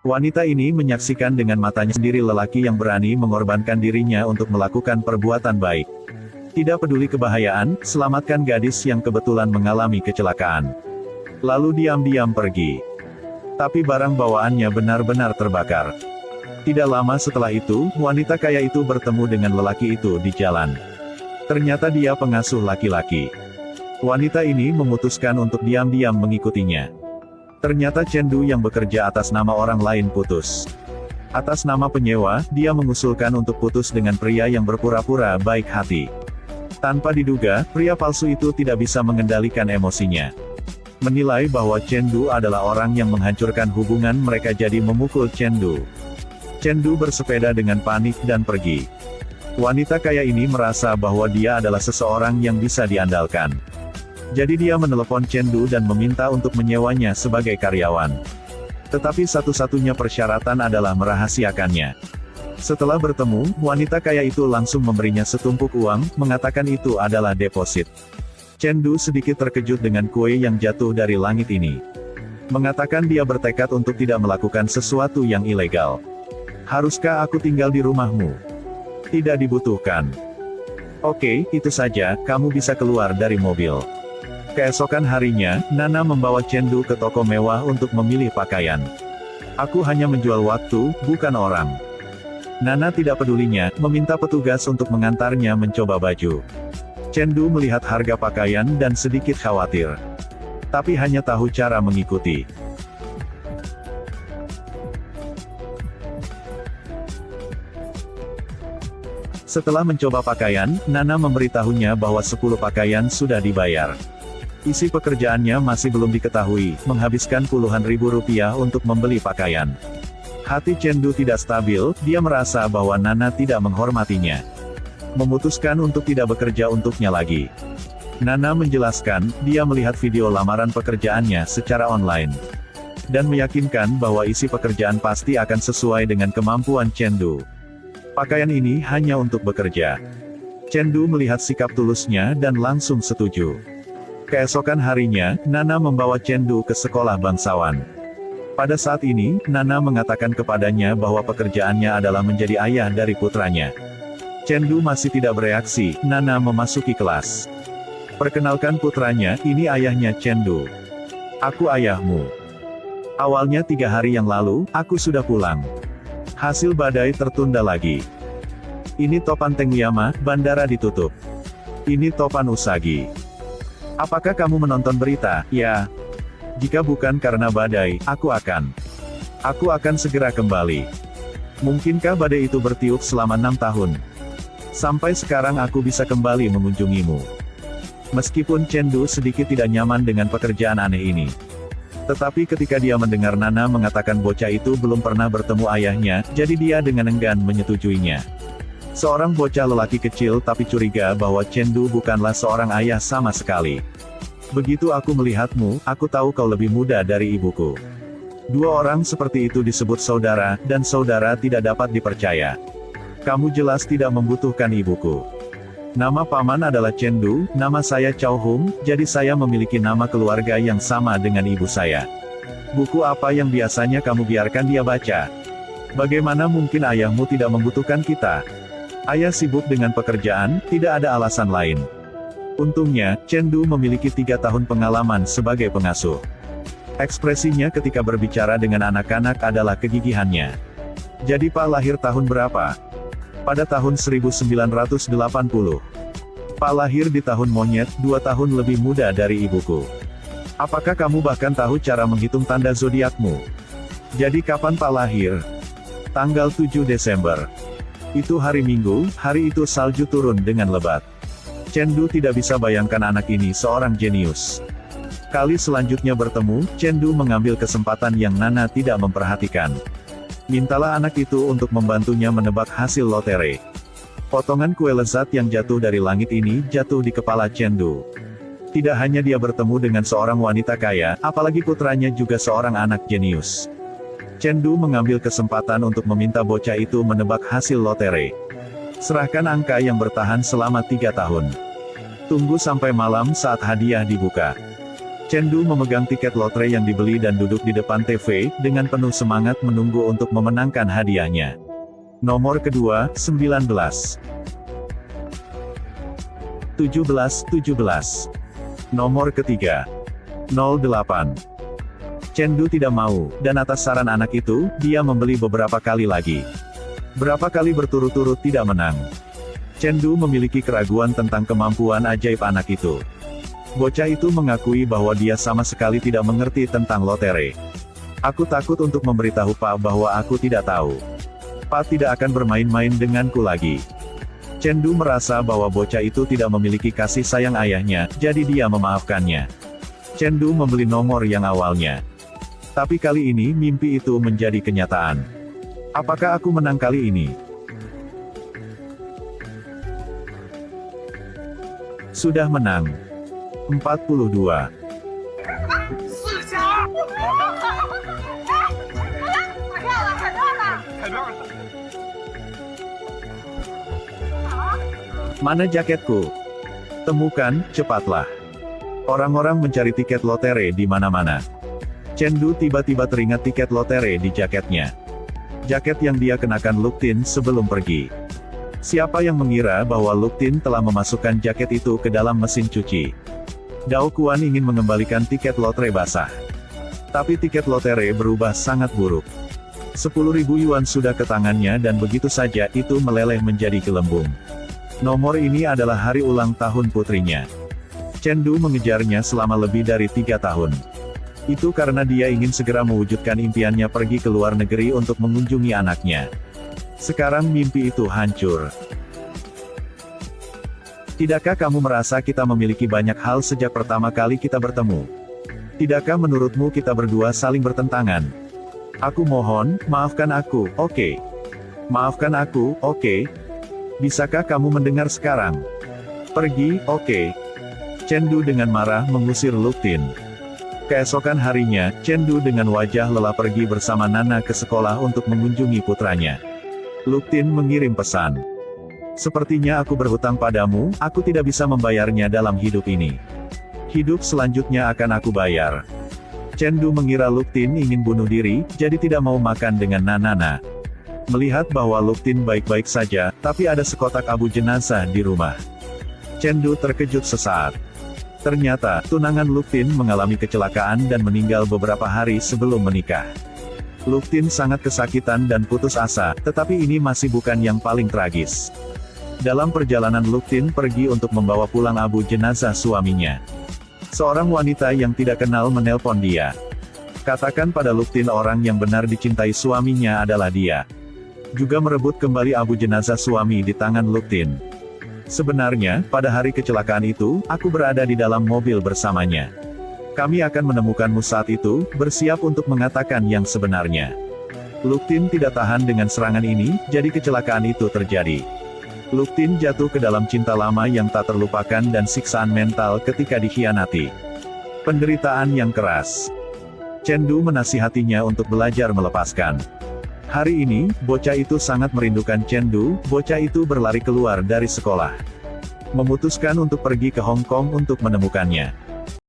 Wanita ini menyaksikan dengan matanya sendiri lelaki yang berani mengorbankan dirinya untuk melakukan perbuatan baik. Tidak peduli kebahayaan, selamatkan gadis yang kebetulan mengalami kecelakaan. Lalu diam-diam pergi. Tapi barang bawaannya benar-benar terbakar. Tidak lama setelah itu, wanita kaya itu bertemu dengan lelaki itu di jalan. Ternyata dia pengasuh laki-laki. Wanita ini memutuskan untuk diam-diam mengikutinya. Ternyata Chen Du yang bekerja atas nama orang lain putus. Atas nama penyewa, dia mengusulkan untuk putus dengan pria yang berpura-pura baik hati. Tanpa diduga, pria palsu itu tidak bisa mengendalikan emosinya. Menilai bahwa Chen Du adalah orang yang menghancurkan hubungan mereka jadi memukul Chen Du. Chen Du bersepeda dengan panik dan pergi. Wanita kaya ini merasa bahwa dia adalah seseorang yang bisa diandalkan. Jadi dia menelepon Chen Du dan meminta untuk menyewanya sebagai karyawan. Tetapi satu-satunya persyaratan adalah merahasiakannya. Setelah bertemu, wanita kaya itu langsung memberinya setumpuk uang, mengatakan itu adalah deposit. Chen Du sedikit terkejut dengan kue yang jatuh dari langit ini. Mengatakan dia bertekad untuk tidak melakukan sesuatu yang ilegal. Haruskah aku tinggal di rumahmu? Tidak dibutuhkan. Oke, itu saja, kamu bisa keluar dari mobil. Keesokan harinya, Nana membawa Chen Du ke toko mewah untuk memilih pakaian. Aku hanya menjual waktu, bukan orang. Nana tidak pedulinya, meminta petugas untuk mengantarnya mencoba baju. Chen Du melihat harga pakaian dan sedikit khawatir. Tapi hanya tahu cara mengikuti. Setelah mencoba pakaian, Nana memberitahunya bahwa 10 pakaian sudah dibayar. Isi pekerjaannya masih belum diketahui, menghabiskan puluhan ribu rupiah untuk membeli pakaian. Hati Chen Du tidak stabil, dia merasa bahwa Nana tidak menghormatinya. Memutuskan untuk tidak bekerja untuknya lagi. Nana menjelaskan, dia melihat video lamaran pekerjaannya secara online. Dan meyakinkan bahwa isi pekerjaan pasti akan sesuai dengan kemampuan Chen Du. Pakaian ini hanya untuk bekerja. Chen Du melihat sikap tulusnya dan langsung setuju. Keesokan harinya, Nana membawa Chen Du ke sekolah bangsawan. Pada saat ini, Nana mengatakan kepadanya bahwa pekerjaannya adalah menjadi ayah dari putranya. Chen Du masih tidak bereaksi, Nana memasuki kelas. Perkenalkan putranya, ini ayahnya Chen Du. Aku ayahmu. Awalnya 3 hari yang lalu, aku sudah pulang. Hasil badai tertunda lagi. Ini topan Tengyama, bandara ditutup. Ini topan Usagi. Apakah kamu menonton berita? Ya. Jika bukan karena badai, aku akan segera kembali. Mungkinkah badai itu bertiup selama 6 tahun? Sampai sekarang aku bisa kembali mengunjungimu. Meskipun Chen Du sedikit tidak nyaman dengan pekerjaan aneh ini. Tetapi ketika dia mendengar Nana mengatakan bocah itu belum pernah bertemu ayahnya, jadi dia dengan enggan menyetujuinya. Seorang bocah lelaki kecil tapi curiga bahwa Chen Du bukanlah seorang ayah sama sekali. Begitu aku melihatmu, aku tahu kau lebih muda dari ibuku. 2 orang seperti itu disebut saudara, dan saudara tidak dapat dipercaya. Kamu jelas tidak membutuhkan ibuku. Nama paman adalah Chen Du, nama saya Chow Hung, jadi saya memiliki nama keluarga yang sama dengan ibu saya. Buku apa yang biasanya kamu biarkan dia baca? Bagaimana mungkin ayahmu tidak membutuhkan kita? Ayah sibuk dengan pekerjaan, tidak ada alasan lain. Untungnya, Chen Du memiliki 3 tahun pengalaman sebagai pengasuh. Ekspresinya ketika berbicara dengan anak-anak adalah kegigihannya. Jadi Pak lahir tahun berapa? Pada tahun 1980. Pak lahir di tahun monyet, 2 tahun lebih muda dari ibuku. Apakah kamu bahkan tahu cara menghitung tanda zodiakmu? Jadi kapan Pak lahir? Tanggal 7 Desember. Itu hari Minggu, hari itu salju turun dengan lebat. Chen Du tidak bisa bayangkan anak ini seorang jenius. Kali selanjutnya bertemu, Chen Du mengambil kesempatan yang Nana tidak memperhatikan. Mintalah anak itu untuk membantunya menebak hasil lotre. Potongan kue lezat yang jatuh dari langit ini jatuh di kepala Chen Du. Tidak hanya dia bertemu dengan seorang wanita kaya, apalagi putranya juga seorang anak jenius. Chen Du mengambil kesempatan untuk meminta bocah itu menebak hasil lotre. Serahkan angka yang bertahan selama 3 tahun. Tunggu sampai malam saat hadiah dibuka. Chen Du memegang tiket lotre yang dibeli dan duduk di depan TV, dengan penuh semangat menunggu untuk memenangkan hadiahnya. Nomor kedua, 19. 17. Nomor ketiga, 08. Chen Du tidak mau, dan atas saran anak itu, dia membeli beberapa kali lagi. Berapa kali berturut-turut tidak menang. Chen Du memiliki keraguan tentang kemampuan ajaib anak itu. Bocah itu mengakui bahwa dia sama sekali tidak mengerti tentang lotre. Aku takut untuk memberitahu Pak bahwa aku tidak tahu. Pak tidak akan bermain-main denganku lagi. Chen Du merasa bahwa bocah itu tidak memiliki kasih sayang ayahnya, jadi dia memaafkannya. Chen Du membeli nomor yang awalnya. Tapi kali ini mimpi itu menjadi kenyataan. Apakah aku menang kali ini? Sudah menang. 42. Mana jaketku? Temukan, cepatlah. Orang-orang mencari tiket lotre di mana-mana. Chen Du tiba-tiba teringat tiket lotre di jaketnya. Jaket yang dia kenakan Luk Tin sebelum pergi. Siapa yang mengira bahwa Luk Tin telah memasukkan jaket itu ke dalam mesin cuci? Dao Kuan ingin mengembalikan tiket lotre basah. Tapi tiket lotre berubah sangat buruk. 10.000 yuan sudah ke tangannya dan begitu saja itu meleleh menjadi gelembung. Nomor ini adalah hari ulang tahun putrinya. Chen Du mengejarnya selama lebih dari 3 tahun. Itu karena dia ingin segera mewujudkan impiannya pergi ke luar negeri untuk mengunjungi anaknya. Sekarang mimpi itu hancur. Tidakkah kamu merasa kita memiliki banyak hal sejak pertama kali kita bertemu? Tidakkah menurutmu kita berdua saling bertentangan? Aku mohon, maafkan aku, oke? Maafkan aku, oke? Bisakah kamu mendengar sekarang? Pergi, oke? Chen Du dengan marah mengusir Luk Tin. Keesokan harinya, Chen Du dengan wajah lelah pergi bersama Nana ke sekolah untuk mengunjungi putranya. Luk Tin mengirim pesan. Sepertinya aku berhutang padamu, aku tidak bisa membayarnya dalam hidup ini. Hidup selanjutnya akan aku bayar. Chen Du mengira Luk Tin ingin bunuh diri, jadi tidak mau makan dengan Nana. Melihat bahwa Luk Tin baik-baik saja, tapi ada sekotak abu jenazah di rumah. Chen Du terkejut sesaat. Ternyata, tunangan Luk Tin mengalami kecelakaan dan meninggal beberapa hari sebelum menikah. Luk Tin sangat kesakitan dan putus asa, tetapi ini masih bukan yang paling tragis. Dalam perjalanan Luk Tin pergi untuk membawa pulang abu jenazah suaminya. Seorang wanita yang tidak kenal menelpon dia. Katakan pada Luk Tin orang yang benar dicintai suaminya adalah dia. Juga merebut kembali abu jenazah suami di tangan Luk Tin. Sebenarnya, pada hari kecelakaan itu, aku berada di dalam mobil bersamanya. Kami akan menemukanmu saat itu, bersiap untuk mengatakan yang sebenarnya. Luk Tin tidak tahan dengan serangan ini, jadi kecelakaan itu terjadi. Luk Tin jatuh ke dalam cinta lama yang tak terlupakan dan siksaan mental ketika dikhianati. Penderitaan yang keras. Chen Du menasihatinya untuk belajar melepaskan. Hari ini, bocah itu sangat merindukan Chen Du, bocah itu berlari keluar dari sekolah. Memutuskan untuk pergi ke Hong Kong untuk menemukannya.